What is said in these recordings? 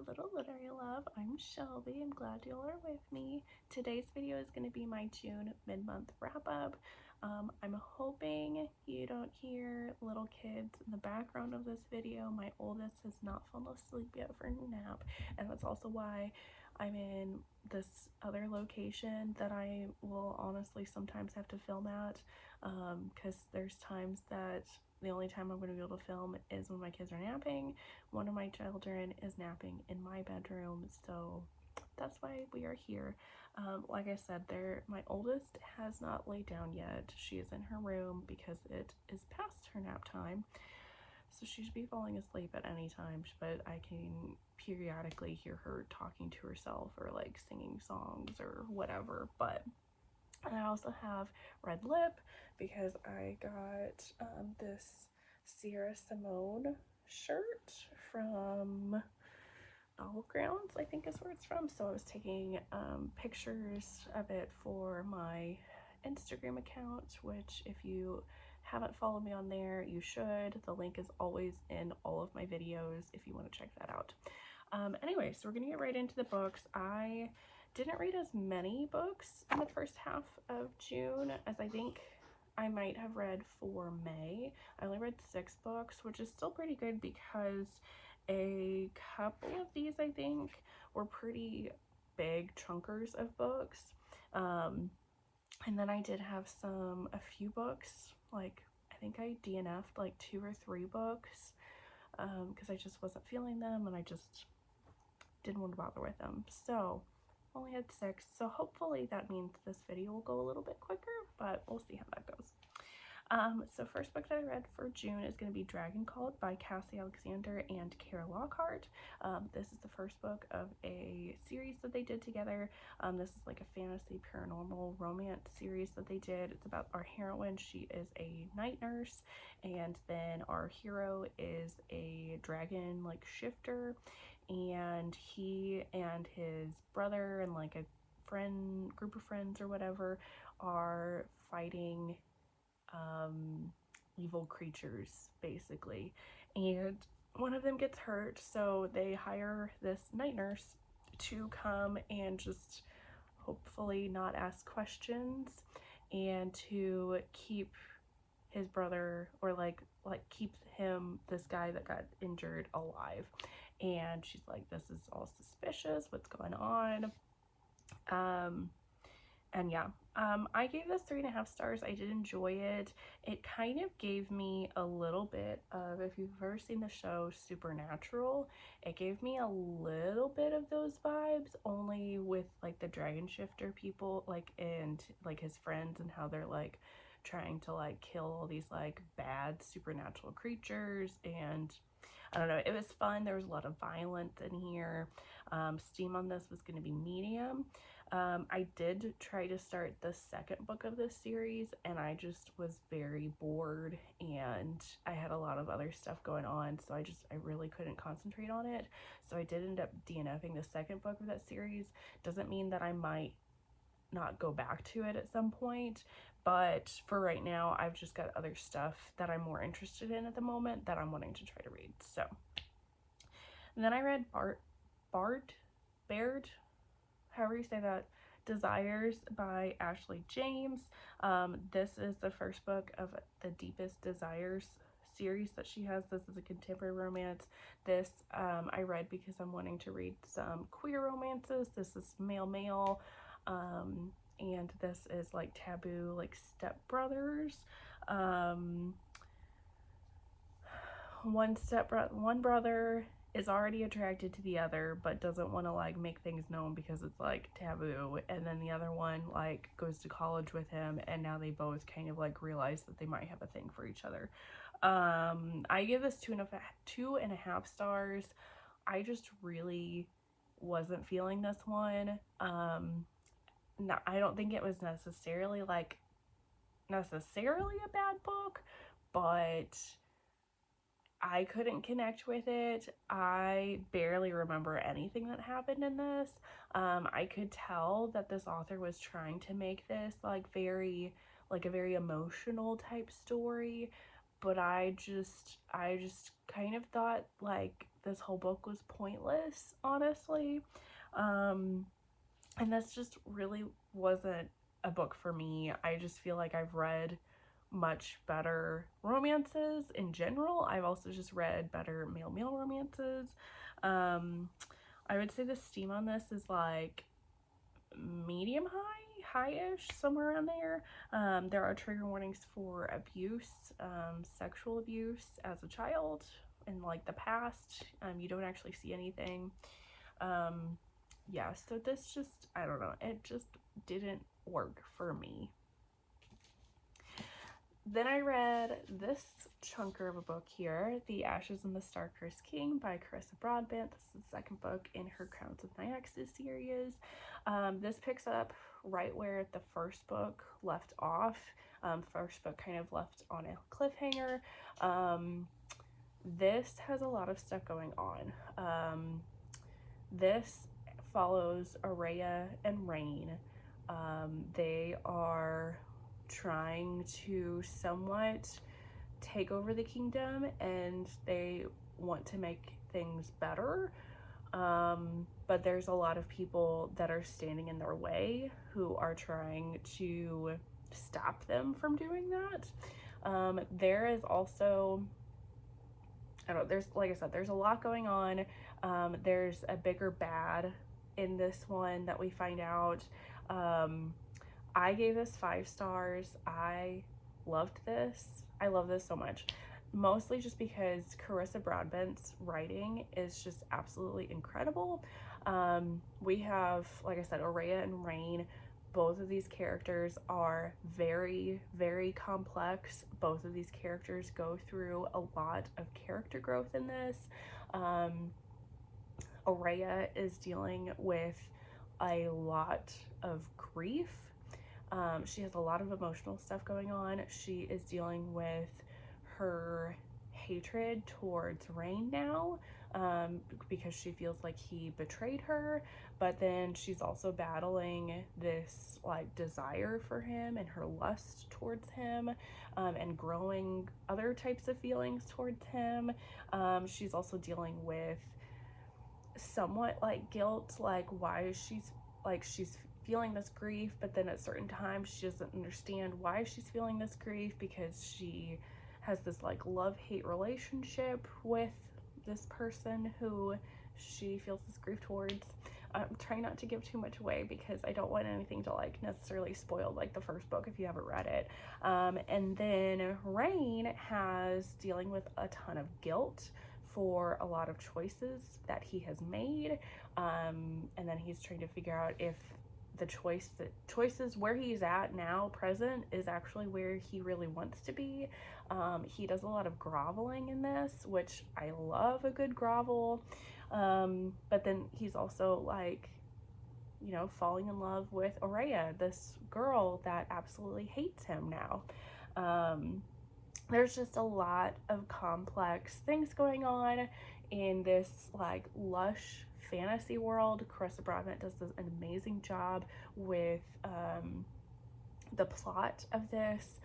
little literary love. I'm Shelby. I'm glad you all are with me. Today's video is going to be my June mid-month wrap-up. I'm hoping you don't hear little kids in the background of this video. My oldest has not fallen asleep yet for a nap, and that's also why I'm in this other location that I will honestly sometimes have to film at, because there's times that the only time I'm going to be able to film is when my kids are napping. One of my children is napping in my bedroom, so that's why we are here. Like I said, my oldest has not laid down yet. She is in her room because it is past her nap time, so she should be falling asleep at any time, but I can periodically hear her talking to herself or like singing songs or whatever. But I also have red lip because I got this Sierra Simone shirt from Grounds, I think is where it's from. So I was taking pictures of it for my Instagram account, which if you haven't followed me on there, you should. The link is always in all of my videos if you want to check that out. Anyway, so we're gonna get right into the books. I didn't read as many books in the first half of June as I think I might have read for May. I only read 6 books, which is still pretty good because a couple of these I think were pretty big chunkers of books. And then I did have a few books, like I think I DNF'd like 2 or 3 books because I just wasn't feeling them and I just didn't want to bother with them. So only had 6, so hopefully that means this video will go a little bit quicker, but we'll see how that goes. So first book that I read for June is going to be Dragon Called by Cassie, Alexandria, and Lockharte. This is the first book of a series that they did together. This is like a fantasy paranormal romance series that they did. It's about our heroine. She is a night nurse, and then our hero is a dragon like shifter, and he and his brother and like a group of friends or whatever are fighting evil creatures basically, and one of them gets hurt, so they hire this night nurse to come and just hopefully not ask questions and to keep his brother, or like keep this guy that got injured, alive. And she's like, this is all suspicious, what's going on? And yeah, I gave this 3.5 stars. I did enjoy it. It kind of gave me a little bit of, if you've ever seen the show Supernatural, it gave me a little bit of those vibes, only with like the dragon shifter people, like, and like his friends, and how they're like trying to like kill all these like bad supernatural creatures. And I don't know, it was fun. There was a lot of violence in here. Steam on this was going to be medium. I did try to start the second book of this series, and I just was very bored, and I had a lot of other stuff going on, so I really couldn't concentrate on it. So I did end up DNFing the second book of that series. Doesn't mean that I might not go back to it at some point, but for right now, I've just got other stuff that I'm more interested in at the moment that I'm wanting to try to read. So, and then I read Baird, however you say that, Desires by Ashley James. This is the first book of the Deepest Desires series that she has. This is a contemporary romance. This I read because I'm wanting to read some queer romances. This is male, and this is like taboo, like stepbrothers. One brother is already attracted to the other but doesn't want to like make things known because it's like taboo, and then the other one like goes to college with him, and now they both kind of like realize that they might have a thing for each other. I give this 2.5 stars. I just really wasn't feeling this one. No, I don't think it was necessarily a bad book, but I couldn't connect with it. I barely remember anything that happened in this. I could tell that this author was trying to make this like a very emotional type story, but I just kind of thought like this whole book was pointless, honestly. And this just really wasn't a book for me. I just feel like I've read much better romances in general. I've also just read better male romances. I would say the steam on this is like medium high-ish, somewhere around there. There are trigger warnings for abuse, sexual abuse as a child in like the past. You don't actually see anything. Yeah, so this just, I don't know, it just didn't work for me. Then I read this chunker of a book here, The Ashes and the Star-Cursed King by Carissa Broadbent. This is the second book in her Crowns of Nyaxis series. This picks up right where the first book left off. First book kind of left on a cliffhanger. This has a lot of stuff going on. This follows Araya and Rain. They are trying to somewhat take over the kingdom, and they want to make things better, but there's a lot of people that are standing in their way who are trying to stop them from doing that. There is also, I don't know, there's, like I said, there's a lot going on. There's a bigger bad in this one that we find out. I gave this 5 stars. I loved this. I love this so much. Mostly just because Carissa Broadbent's writing is just absolutely incredible. We have, like I said, Araya and Rain. Both of these characters are very, very complex. Both of these characters go through a lot of character growth in this. Araya is dealing with a lot of grief. She has a lot of emotional stuff going on. She is dealing with her hatred towards Rain now, because she feels like he betrayed her, but then she's also battling this like desire for him and her lust towards him, and growing other types of feelings towards him. She's also dealing with somewhat like guilt, like why she's feeling this grief, but then at certain times she doesn't understand why she's feeling this grief, because she has this like love-hate relationship with this person who she feels this grief towards. I'm trying not to give too much away because I don't want anything to like necessarily spoil like the first book if you haven't read it. And then Rain has dealing with a ton of guilt for a lot of choices that he has made, and then he's trying to figure out if the choices where he's at now present is actually where he really wants to be. He does a lot of groveling in this, which I love a good grovel, but then he's also like, you know, falling in love with Araya, this girl that absolutely hates him now. There's just a lot of complex things going on in this like lush fantasy world. Carissa Broadbent does an amazing job with the plot of this,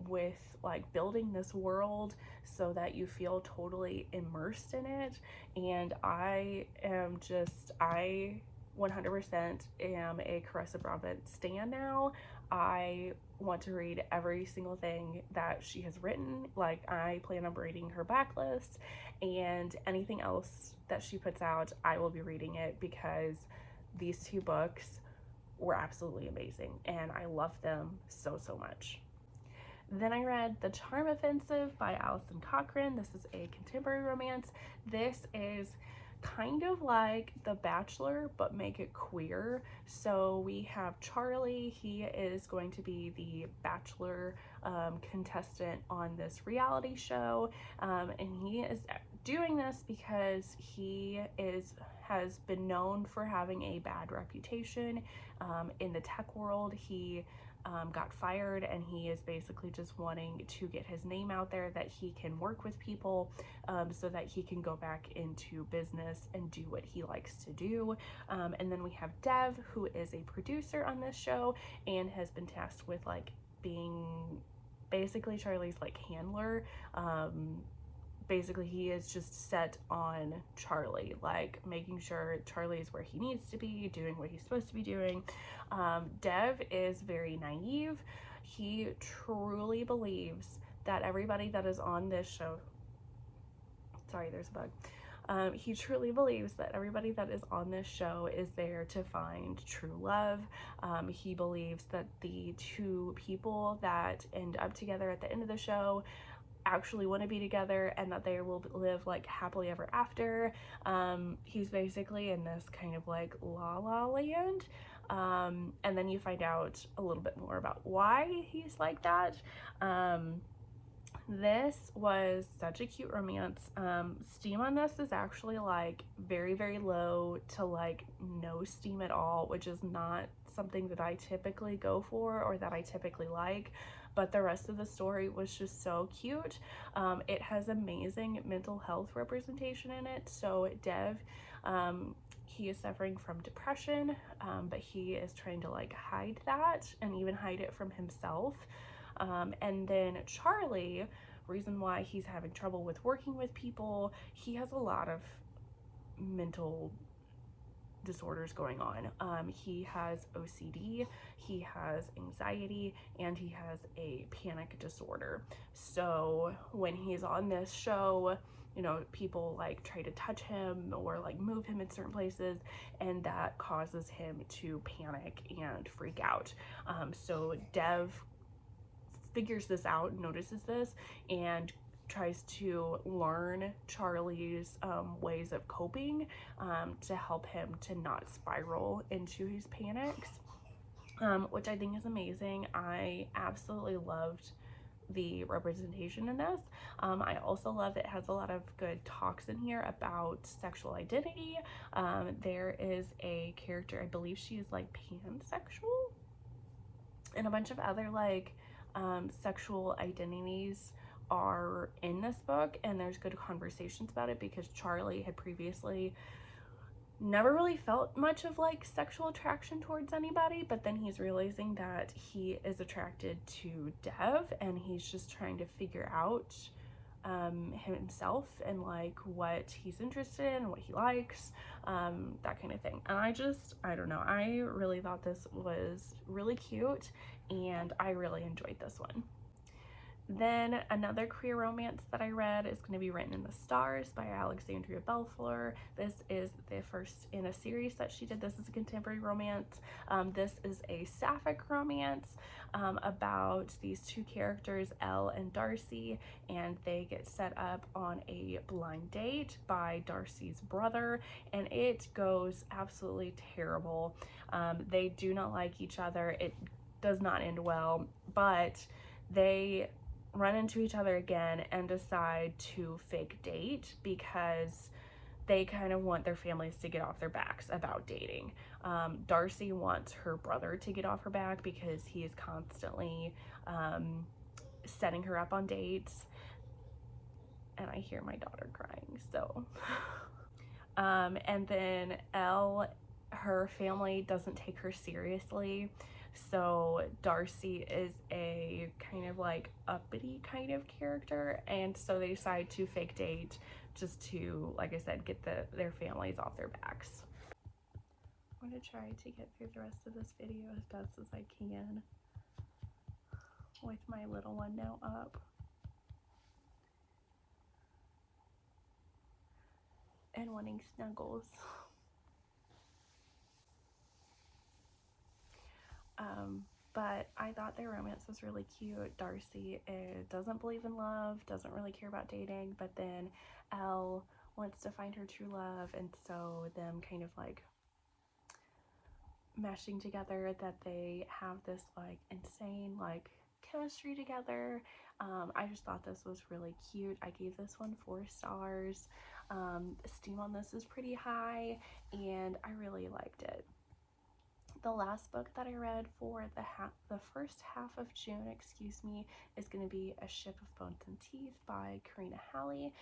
with like building this world so that you feel totally immersed in it. And I 100% am a Carissa Broadbent stan now. I want to read every single thing that she has written. Like, I plan on reading her backlist, and anything else that she puts out, I will be reading it, because these 2 books were absolutely amazing and I love them so much. Then I read The Charm Offensive by Alison Cochrun. This is a contemporary romance. This is kind of like The Bachelor, but make it queer. So we have Charlie. He is going to be the Bachelor contestant on this reality show, and he is doing this because he has been known for having a bad reputation in the tech world. He got fired, and he is basically just wanting to get his name out there, that he can work with people, so that he can go back into business and do what he likes to do. And then we have Dev, who is a producer on this show and has been tasked with like being basically Charlie's like handler. Basically he is just set on Charlie, like making sure Charlie's where he needs to be, doing what he's supposed to be doing. Dev is very naive. He truly believes that everybody that is on this show, sorry, there's a bug. He truly believes that everybody that is on this show is there to find true love. He believes that the two people that end up together at the end of the show actually want to be together and that they will live like happily ever after. He's basically in this kind of like la la land. And then you find out a little bit more about why he's like that. This was such a cute romance. Steam on this is actually like very, very low to like no steam at all, which is not something that I typically go for or that I typically like, but the rest of the story was just so cute. It has amazing mental health representation in it. So Dev, he is suffering from depression, but he is trying to like hide that and even hide it from himself. And then Charlie, reason why he's having trouble with working with people, he has a lot of mental disorders going on. He has OCD, he has anxiety, and he has a panic disorder. So when he's on this show, you know, people like try to touch him or like move him in certain places, and that causes him to panic and freak out. So Dev figures this out, notices this, and tries to learn Charlie's ways of coping to help him to not spiral into his panics, which I think is amazing. I absolutely loved the representation in this. I also love that it has a lot of good talks in here about sexual identity. There is a character, I believe she is like pansexual, and a bunch of other like sexual identities are in this book, and there's good conversations about it because Charlie had previously never really felt much of like sexual attraction towards anybody, but then he's realizing that he is attracted to Dev, and he's just trying to figure out himself and like what he's interested in, what he likes, that kind of thing. And I don't know, I really thought this was really cute and I really enjoyed this one. Then another queer romance that I read is going to be Written in the Stars by Alexandria Bellefleur. This is the first in a series that she did. This is a contemporary romance. This is a sapphic romance about these two characters, Elle and Darcy, and they get set up on a blind date by Darcy's brother, and it goes absolutely terrible. They do not like each other. It does not end well, but they run into each other again and decide to fake date because they kind of want their families to get off their backs about dating. Darcy wants her brother to get off her back because he is constantly setting her up on dates, and I hear my daughter crying, so and then Elle, her family doesn't take her seriously. So Darcy is a kind of like uppity kind of character, and so they decide to fake date just to, like I said, get their families off their backs. I'm going to try to get through the rest of this video as best as I can with my little one now up. And wanting snuggles. But I thought their romance was really cute. Darcy doesn't believe in love, doesn't really care about dating, but then Elle wants to find her true love, and so them kind of like meshing together, that they have this like insane like chemistry together. I just thought this was really cute. I gave this one 4 stars. Steam on this is pretty high, and I really liked it. The last book that I read for the first half of June, is going to be A Ship of Bones and Teeth by Karina, Halle.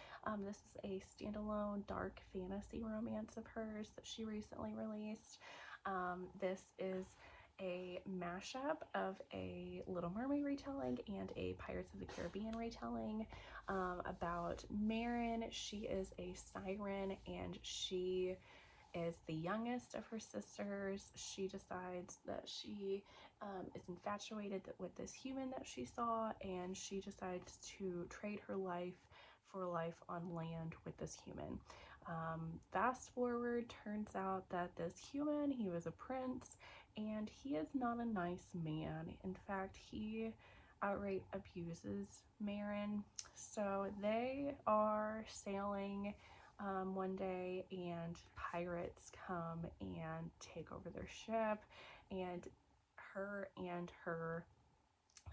This is a standalone dark fantasy romance of hers that she recently released. This is a mashup of a Little Mermaid retelling and a Pirates of the Caribbean retelling about Marin. She is a siren, and she is the youngest of her sisters. She decides that she is infatuated with this human that she saw, and she decides to trade her life for life on land with this human. Fast forward, turns out that this human, he was a prince, and he is not a nice man. In fact, he outright abuses Marin. So they are sailing one day, and pirates come and take over their ship, and her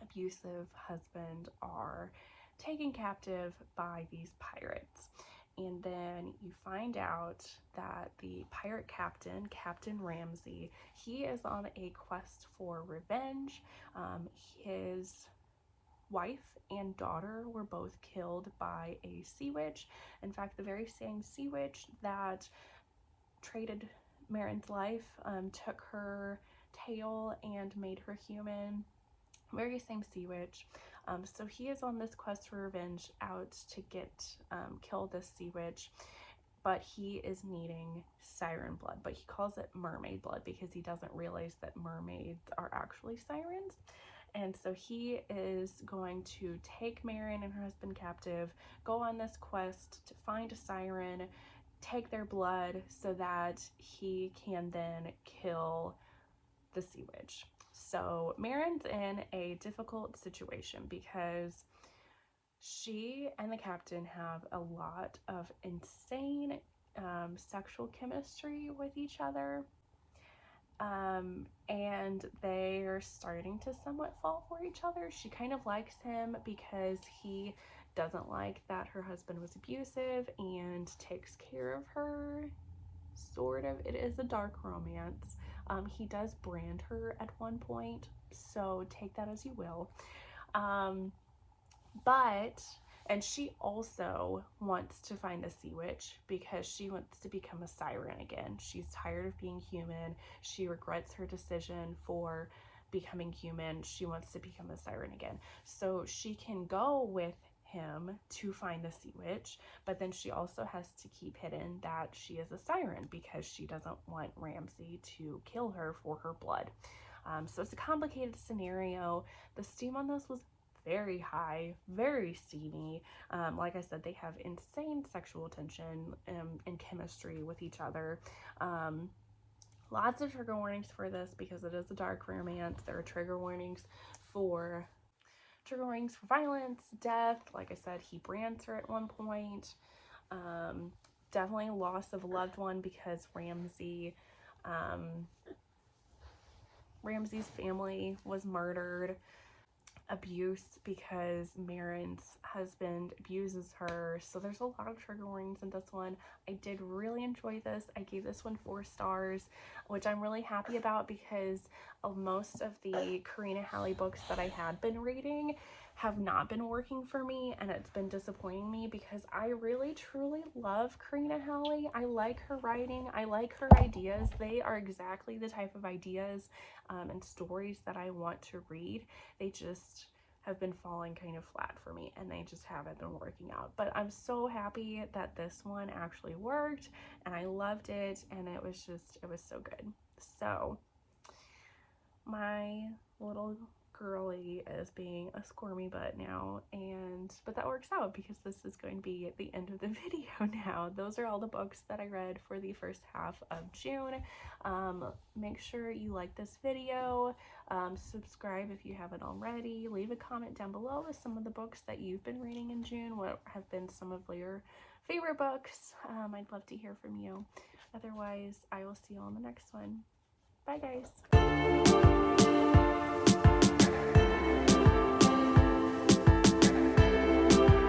abusive husband are taken captive by these pirates. And then you find out that the pirate captain, Captain Ramsey, he is on a quest for revenge. His wife and daughter were both killed by a sea witch. In fact, the very same sea witch that traded Marin's life took her tail and made her human. Very same sea witch. So he is on this quest for revenge, out to kill this sea witch, but he is needing siren blood, but he calls it mermaid blood because he doesn't realize that mermaids are actually sirens. And so he is going to take Marin and her husband captive, go on this quest to find a siren, take their blood so that he can then kill the sea witch. So Marin's in a difficult situation because she and the captain have a lot of insane sexual chemistry with each other. And they are starting to somewhat fall for each other. She kind of likes him because he doesn't like that her husband was abusive and takes care of her. Sort of. It is a dark romance. He does brand her at one point, so take that as you will. And she also wants to find the sea witch because she wants to become a siren again. She's tired of being human. She regrets her decision for becoming human. She wants to become a siren again. So she can go with him to find the sea witch, but then she also has to keep hidden that she is a siren because she doesn't want Ramsey to kill her for her blood. So it's a complicated scenario. The steam on this was very high, very steamy. Like I said, they have insane sexual tension and chemistry with each other. Lots of trigger warnings for this because it is a dark romance. There are trigger warnings for violence, death. Like I said, he brands her at one point. Definitely loss of a loved one because Ramsey's family was murdered. Abuse because Marin's husband abuses her. So there's a lot of trigger warnings in this one. I did really enjoy this. I gave this one 4 stars, which I'm really happy about because most of the Karina Halle books that I had been reading have not been working for me, and it's been disappointing me because I really truly love Karina Halle. I like her writing. I like her ideas. They are exactly the type of ideas and stories that I want to read. They just have been falling kind of flat for me, and they just haven't been working out. But I'm so happy that this one actually worked, and I loved it, and it was so good. So my little girly is being a squirmy butt now, but that works out because this is going to be at the end of the video now. Those are all the books that I read for the first half of June. Make sure you like this video, subscribe if you haven't already, leave a comment down below with some of the books that you've been reading in June. What have been some of your favorite books? I'd love to hear from you. Otherwise, I will see you on the next one. Bye guys.